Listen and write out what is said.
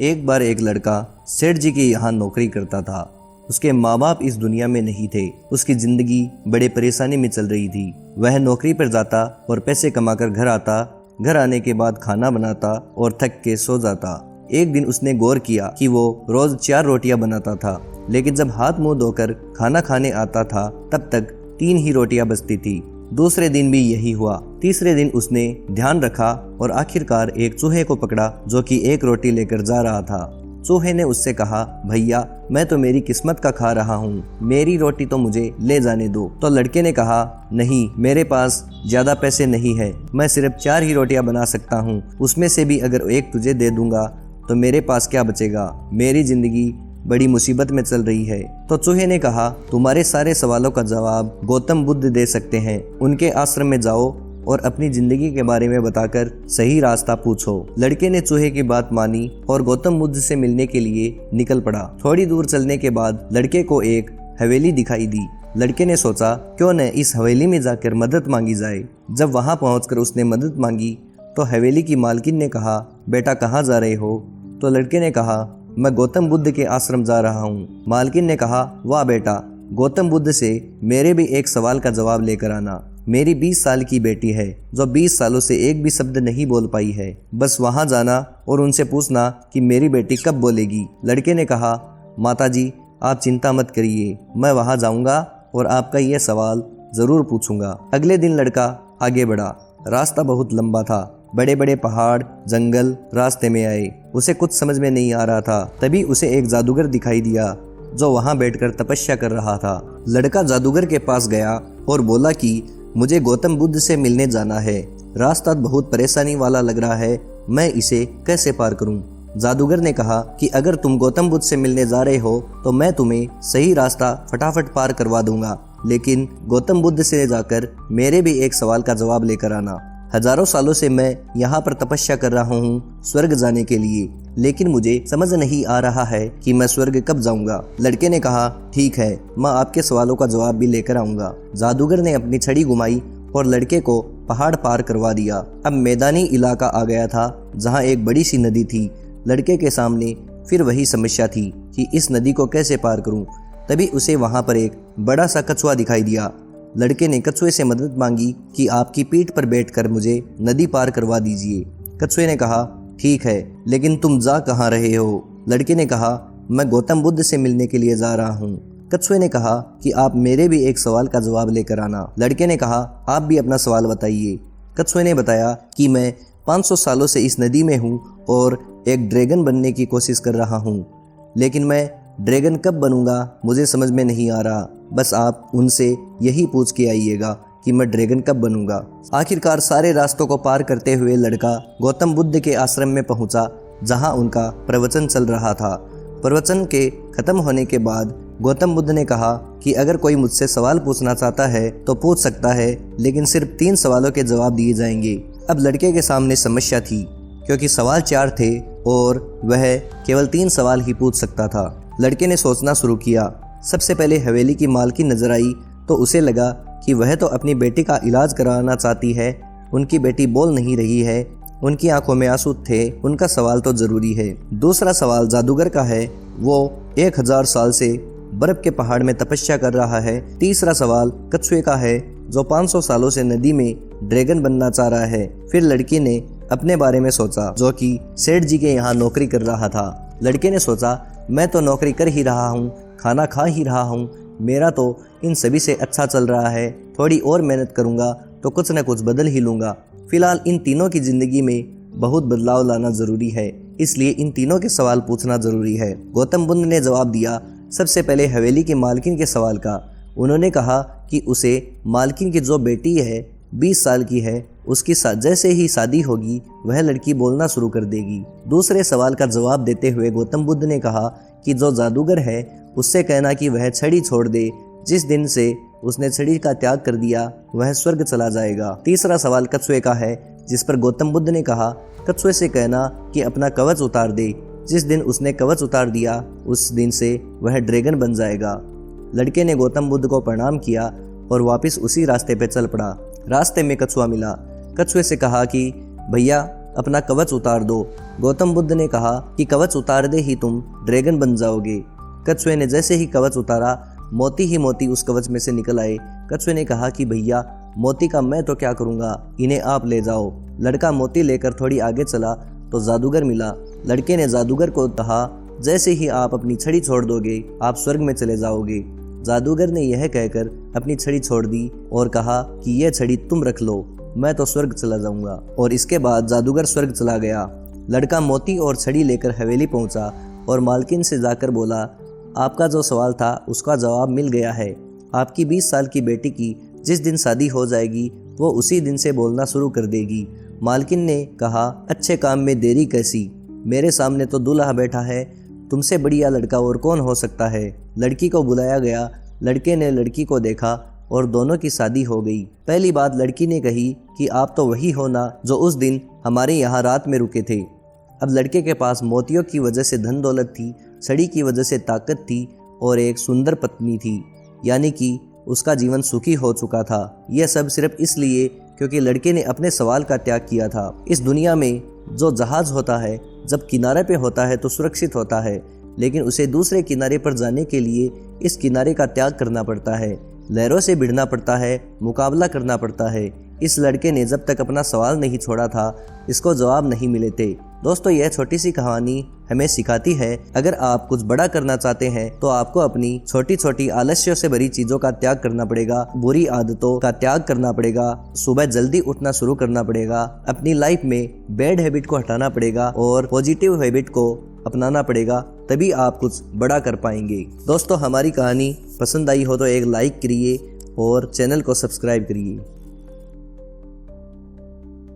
एक बार एक लड़का सेठ जी के यहाँ नौकरी करता था। उसके माँ बाप इस दुनिया में नहीं थे। उसकी जिंदगी बड़े परेशानी में चल रही थी। वह नौकरी पर जाता और पैसे कमाकर घर आता। घर आने के बाद खाना बनाता और थक के सो जाता। एक दिन उसने गौर किया कि वो रोज 4 रोटियां बनाता था, लेकिन जब हाथ मुंह धोकर खाना खाने आता था तब तक 3 ही रोटियां बचती थी। दूसरे दिन भी यही हुआ। तीसरे दिन उसने ध्यान रखा और आखिरकार एक चूहे को पकड़ा जो कि 1 रोटी लेकर जा रहा था। चूहे ने उससे कहा, भैया मैं तो मेरी किस्मत का खा रहा हूँ, मेरी रोटी तो मुझे ले जाने दो। तो लड़के ने कहा, नहीं मेरे पास ज्यादा पैसे नहीं है, मैं सिर्फ 4 ही रोटियां बना सकता हूँ, उसमें से भी अगर एक तुझे दे दूंगा तो मेरे पास क्या बचेगा, मेरी जिंदगी बड़ी मुसीबत में चल रही है। तो चूहे ने कहा, तुम्हारे सारे सवालों का जवाब गौतम बुद्ध दे सकते हैं, उनके आश्रम में जाओ और अपनी जिंदगी के बारे में बताकर सही रास्ता पूछो। लड़के ने चूहे की बात मानी और गौतम बुद्ध से मिलने के लिए निकल पड़ा। थोड़ी दूर चलने के बाद लड़के को एक हवेली दिखाई दी। लड़के ने सोचा, क्यों न इस हवेली में जाकर मदद मांगी जाए। जब वहां पहुंचकर उसने मदद मांगी तो हवेली की मालकिन ने कहा, बेटा कहाँ जा रहे हो? तो लड़के ने कहा, मैं गौतम बुद्ध के आश्रम जा रहा हूँ। मालकिन ने कहा, वाह बेटा, गौतम बुद्ध से मेरे भी एक सवाल का जवाब लेकर आना। मेरी 20 साल की बेटी है जो 20 सालों से एक भी शब्द नहीं बोल पाई है। बस वहां जाना और उनसे पूछना कि मेरी बेटी कब बोलेगी। लड़के ने कहा, माताजी आप चिंता मत करिए, मैं वहां जाऊंगा और आपका यह सवाल जरूर पूछूंगा। अगले दिन लड़का आगे बढ़ा। रास्ता बहुत लंबा था, बड़े बड़े पहाड़ जंगल रास्ते में आए। उसे कुछ समझ में नहीं आ रहा था। तभी उसे एक जादूगर दिखाई दिया जो वहां बैठकर तपस्या कर रहा था। लड़का जादूगर के पास गया और बोला कि मुझे गौतम बुद्ध से मिलने जाना है, रास्ता बहुत परेशानी वाला लग रहा है, मैं इसे कैसे पार करूं? जादूगर ने कहा कि अगर तुम गौतम बुद्ध से मिलने जा रहे हो तो मैं तुम्हें सही रास्ता फटाफट पार करवा दूंगा, लेकिन गौतम बुद्ध से जाकर मेरे भी एक सवाल का जवाब लेकर आना। हजारों सालों से मैं यहाँ पर तपस्या कर रहा हूँ स्वर्ग जाने के लिए, लेकिन मुझे समझ नहीं आ रहा है कि मैं स्वर्ग कब जाऊंगा। लड़के ने कहा, ठीक है, मैं आपके सवालों का जवाब भी लेकर आऊंगा। जादूगर ने अपनी छड़ी घुमाई और लड़के को पहाड़ पार करवा दिया। अब मैदानी इलाका आ गया था जहाँ एक बड़ी सी नदी थी। लड़के के सामने फिर वही समस्या थी कि इस नदी को कैसे पार करूं। तभी उसे वहां पर एक बड़ा सा कछुआ दिखाई दिया। लड़के ने कछुए से मदद मांगी कि आपकी पीठ पर बैठकर मुझे नदी पार करवा दीजिए। कछुए ने कहा, ठीक है, लेकिन तुम जा कहाँ रहे हो? लड़के ने कहा, मैं गौतम बुद्ध से मिलने के लिए जा रहा हूँ। कछुए ने कहा कि आप मेरे भी एक सवाल का जवाब लेकर आना। लड़के ने कहा, आप भी अपना सवाल बताइए। कछुए ने बताया कि मैं 500 सालों से इस नदी में हूँ और एक ड्रैगन बनने की कोशिश कर रहा हूँ, लेकिन मैं ड्रैगन कब बनूंगा मुझे समझ में नहीं आ रहा। बस आप उनसे यही पूछ के आइएगा कि मैं ड्रैगन कब बनूंगा। आखिरकार सारे रास्तों को पार करते हुए लड़का गौतम बुद्ध के आश्रम में पहुंचा जहां उनका प्रवचन चल रहा था। प्रवचन के खत्म होने के बाद गौतम बुद्ध ने कहा कि अगर कोई मुझसे सवाल पूछना चाहता है तो पूछ सकता है, लेकिन सिर्फ 3 सवालों के जवाब दिए जाएंगे। अब लड़के के सामने समस्या थी क्योंकि सवाल 4 थे और वह केवल 3 सवाल ही पूछ सकता था। लड़के ने सोचना शुरू किया। सबसे पहले हवेली की मालकिन नजर आई तो उसे लगा कि वह तो अपनी बेटी का इलाज कराना चाहती है। उनकी बेटी बोल नहीं रही है, उनकी आंखों में आंसू थे, उनका सवाल तो जरूरी है। दूसरा सवाल जादूगर का है, वो 1000 साल से बर्फ के पहाड़ में तपस्या कर रहा है। तीसरा सवाल कछुए का है जो 500 सालों से नदी में ड्रैगन बनना चाह रहा है। फिर लड़की ने अपने बारे में सोचा जो कि सेठ जी के यहाँ नौकरी कर रहा था। लड़के ने सोचा, मैं तो नौकरी कर ही रहा हूँ, खाना खा ही रहा हूँ, मेरा तो इन सभी से अच्छा चल रहा है, थोड़ी और मेहनत करूँगा तो कुछ न कुछ बदल ही लूँगा। फिलहाल इन तीनों की ज़िंदगी में बहुत बदलाव लाना ज़रूरी है, इसलिए इन तीनों के सवाल पूछना ज़रूरी है। गौतम बुद्ध ने जवाब दिया सबसे पहले हवेली की मालकिन के सवाल का। उन्होंने कहा कि उसे मालकिन की जो बेटी है 20 साल की है, उसकी जैसे ही शादी होगी वह लड़की बोलना शुरू कर देगी। दूसरे सवाल का जवाब देते हुए गौतम बुद्ध ने कहा कि जो जादूगर है उससे कहना कि वह छड़ी छोड़ दे, जिस दिन से उसने छड़ी का त्याग कर दिया वह स्वर्ग चला जाएगा। तीसरा सवाल कछुए का है जिस पर गौतम बुद्ध ने कहा कछुए से कहना कि अपना कवच उतार दे, जिस दिन उसने कवच उतार दिया उस दिन से वह ड्रैगन बन जाएगा। लड़के ने गौतम बुद्ध को प्रणाम किया और वापस उसी रास्ते पे चल पड़ा। रास्ते में कछुआ मिला। कछुए से कहा कि भैया अपना कवच उतार दो, गौतम बुद्ध ने कहा कि कवच उतार दे ही तुम ड्रैगन बन जाओगे। कछुए ने जैसे ही कवच उतारा, मोती ही मोती उस कवच में से निकल आए। कछुए ने कहा कि भैया, मोती का मैं तो क्या करूँगा, इन्हें आप ले जाओ। लड़का मोती लेकर थोड़ी आगे चला तो जादूगर मिला। लड़के ने जादूगर को कहा, जैसे ही आप अपनी छड़ी छोड़ दोगे आप स्वर्ग में चले जाओगे। जादूगर ने यह कहकर अपनी छड़ी छोड़ दी और कहा कि यह छड़ी तुम रख लो, मैं तो स्वर्ग चला जाऊंगा। और इसके बाद जादूगर स्वर्ग चला गया। लड़का मोती और छड़ी लेकर हवेली पहुंचा और मालकिन से जाकर बोला, आपका जो सवाल था उसका जवाब मिल गया है। आपकी 20 साल की बेटी की जिस दिन शादी हो जाएगी वो उसी दिन से बोलना शुरू कर देगी। मालकिन ने कहा, अच्छे काम में देरी कैसी, मेरे सामने तो दूल्हा बैठा है, तुमसे बढ़िया लड़का और कौन हो सकता है। लड़की को बुलाया गया। लड़के ने लड़की को देखा और दोनों की शादी हो गई। पहली बात लड़की ने कही कि आप तो वही हो ना जो उस दिन हमारे यहाँ रात में रुके थे। अब लड़के के पास मोतियों की वजह से धन दौलत थी, छड़ी की वजह से ताकत थी और एक सुंदर पत्नी थी, यानी कि उसका जीवन सुखी हो चुका था। यह सब सिर्फ इसलिए क्योंकि लड़के ने अपने सवाल का त्याग किया था। इस दुनिया में जो जहाज होता है जब किनारे पे होता है तो सुरक्षित होता है, लेकिन उसे दूसरे किनारे पर जाने के लिए इस किनारे का त्याग करना पड़ता है, लहरों से भिड़ना पड़ता है, मुकाबला करना पड़ता है। इस लड़के ने जब तक अपना सवाल नहीं छोड़ा था, इसको जवाब नहीं मिले थे। दोस्तों, यह छोटी सी कहानी हमें सिखाती है, अगर आप कुछ बड़ा करना चाहते हैं तो आपको अपनी छोटी छोटी आलस्यों से भरी चीजों का त्याग करना पड़ेगा, बुरी आदतों का त्याग करना पड़ेगा, सुबह जल्दी उठना शुरू करना पड़ेगा, अपनी लाइफ में बैड हैबिट को हटाना पड़ेगा और पॉजिटिव हैबिट को अपनाना पड़ेगा, तभी आप कुछ बड़ा कर पाएंगे। दोस्तों, हमारी कहानी पसंद आई हो तो एक लाइक करिए और चैनल को सब्सक्राइब करिए।